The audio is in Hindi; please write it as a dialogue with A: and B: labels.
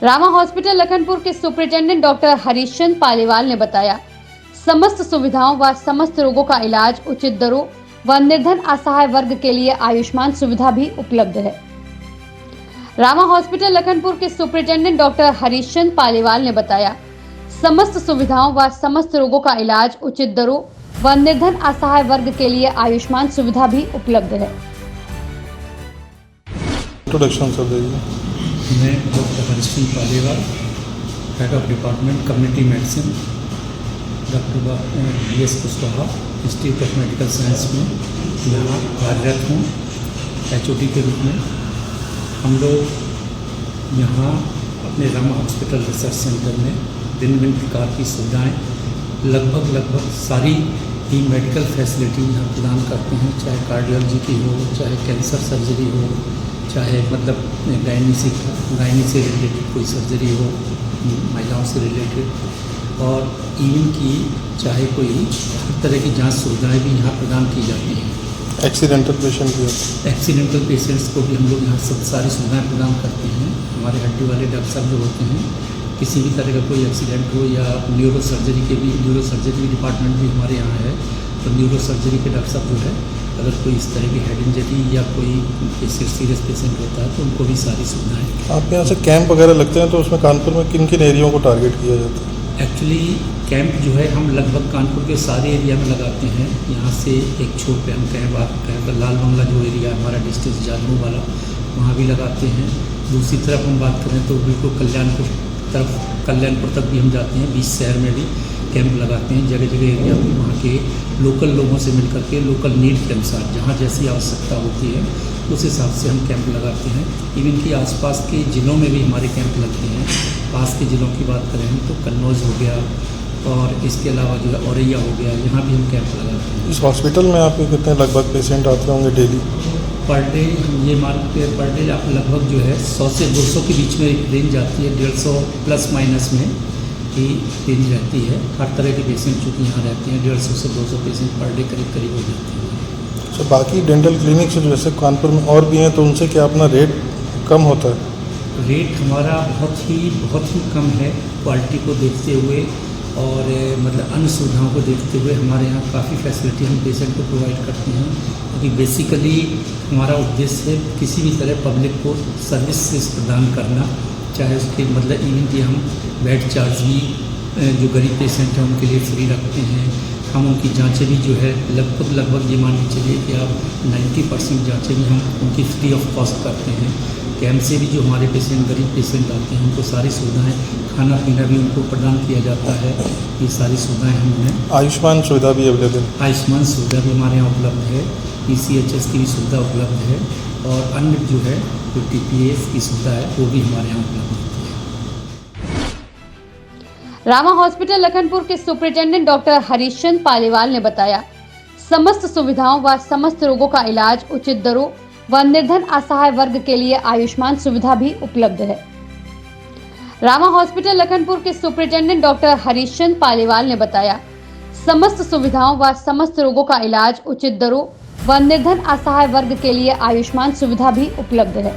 A: रामा हॉस्पिटल लखनपुर के सुपरिटेंडेंट डॉक्टर हरीशचंद्र पालीवाल ने बताया, समस्त सुविधाओं व समस्त रोगों का इलाज उचित दरों व निर्धन असहाय वर्ग के लिए आयुष्मान सुविधा भी उपलब्ध है। रामा हॉस्पिटल लखनपुर के सुपरिटेंडेंट डॉक्टर हरीशचंद्र पालीवाल ने बताया, समस्त सुविधाओं व समस्त रोगों का इलाज उचित दरों व निर्धन असहाय वर्ग के लिए आयुष्मान सुविधा भी उपलब्ध है।
B: इंट्रोडक्शन सब दीजिए।
C: मैं doctor Harishchandra Paliwal, head of department community medicine, doctor BS Kushwaha, institute of medical science में यहाँ कार्यरत हूँ HOD के रूप में। हम लोग यहाँ अपने रामा हॉस्पिटल रिसर्च सेंटर में भिन्न भिन्न प्रकार की सुविधाएँ लगभग सारी ही मेडिकल फैसिलिटी यहाँ प्रदान करते हैं, चाहे कार्डियोलॉजी की हो, चाहे कैंसर सर्जरी हो, चाहे मतलब गायनी से रिलेटेड कोई सर्जरी हो, महिलाओं से रिलेटेड, और इवन की चाहे कोई हर तरह की जांच सुविधाएं भी यहाँ प्रदान की जाती हैं।
B: एक्सीडेंटल
C: पेशेंट्स को भी हम लोग यहाँ सब सारी सुविधाएं प्रदान करते हैं। हमारे हड्डी वाले डॉक्टर साहब जो होते हैं, किसी भी तरह का कोई एक्सीडेंट हो या न्यूरो सर्जरी डिपार्टमेंट भी हमारे यहाँ है, तो न्यूरो सर्जरी के डॉक्टर साहब जो है, अगर कोई इस तरह की हेड इंजरी या कोई सीरियस पेशेंट होता है तो उनको भी सारी सुविधाएं।
B: आपके यहाँ से कैंप वगैरह लगते हैं, तो उसमें कानपुर में किन किन एरियाओं को टारगेट किया जाता है?
C: एक्चुअली कैंप जो है हम लगभग कानपुर के सारे एरिया में लगाते हैं। यहाँ से एक छोर पे हम कैंप लाल बंगला जो एरिया हमारा डिस्ट्रिक्ट जालमू वाला, वहाँ भी लगाते हैं। दूसरी तरफ हम बात करें तो बिल्कुल कल्याणपुर तक भी हम जाते हैं। 20 शहर में भी कैंप लगाते हैं, जगह जगह एरिया में। वहाँ के लोकल लोगों से मिलकर के लोकल नीड के अनुसार जहाँ जैसी आवश्यकता होती है उस हिसाब से हम कैंप लगाते हैं। इवन कि आसपास के ज़िलों में भी हमारे कैंप लगते हैं। पास के ज़िलों की बात करें तो कन्नौज हो गया, और इसके अलावा जो है औरैया हो गया, यहाँ भी हम कैंप लगाते हैं।
B: इस हॉस्पिटल में आपके कितने लगभग पेशेंट आते होंगे डेली?
C: पर डे ये पर डे आप लगभग जो है 100 से 200 के बीच में एक रेंज आती है। 150 प्लस माइनस में ही रेंज रहती है। हर तरह के पेशेंट चूँकि यहाँ रहते हैं, 150 से 200 पेशेंट पर डे करीब हो जाते हैं।
B: तो बाकी डेंटल क्लिनिक से जैसे कानपुर में और भी हैं, तो उनसे क्या अपना रेट कम होता है?
C: रेट हमारा बहुत ही कम है। क्वालिटी को देखते हुए और मतलब अन्य सुविधाओं को देखते हुए हमारे यहाँ काफ़ी फैसिलिटी हम पेशेंट को प्रोवाइड करते हैं, क्योंकि बेसिकली हमारा उद्देश्य है किसी भी तरह पब्लिक को सर्विसेज प्रदान करना। चाहे उसके मतलब इवन कि हम बेड चार्ज भी जो गरीब पेशेंट हैं उनके लिए फ्री रखते हैं। हम उनकी जांचें भी जो है लगभग ये मान के चलिए कि आप 90% जांचें भी हम उनकी फ्री ऑफ कॉस्ट करते हैं। कैंप से भी जो हमारे गरीब पेशेंट आते हैं उनको सारी सुविधाएं, खाना पीना भी उनको प्रदान किया जाता है। ये सारी सुविधाएं हम उन्हें।
B: आयुष्मान सुविधा भी अवेलेबल?
C: आयुष्मान सुविधा भी हमारे यहाँ उपलब्ध है। PCHS की भी सुविधा उपलब्ध है, और अन्य जो है जो TPS की सुविधा है वो भी हमारे यहाँ उपलब्ध है।
A: रामा हॉस्पिटल लखनपुर के सुपरिटेंडेंट डॉक्टर हरीशचंद्र पालीवाल ने बताया, समस्त सुविधाओं व समस्त रोगों का इलाज उचित दरों व निर्धन असहाय वर्ग के लिए आयुष्मान सुविधा भी उपलब्ध है। रामा हॉस्पिटल लखनपुर के सुपरिटेंडेंट डॉक्टर हरीशचंद्र पालीवाल ने बताया, समस्त सुविधाओं व समस्त रोगों का इलाज उचित दरों व निर्धन असहाय वर्ग के लिए आयुष्मान सुविधा भी उपलब्ध है।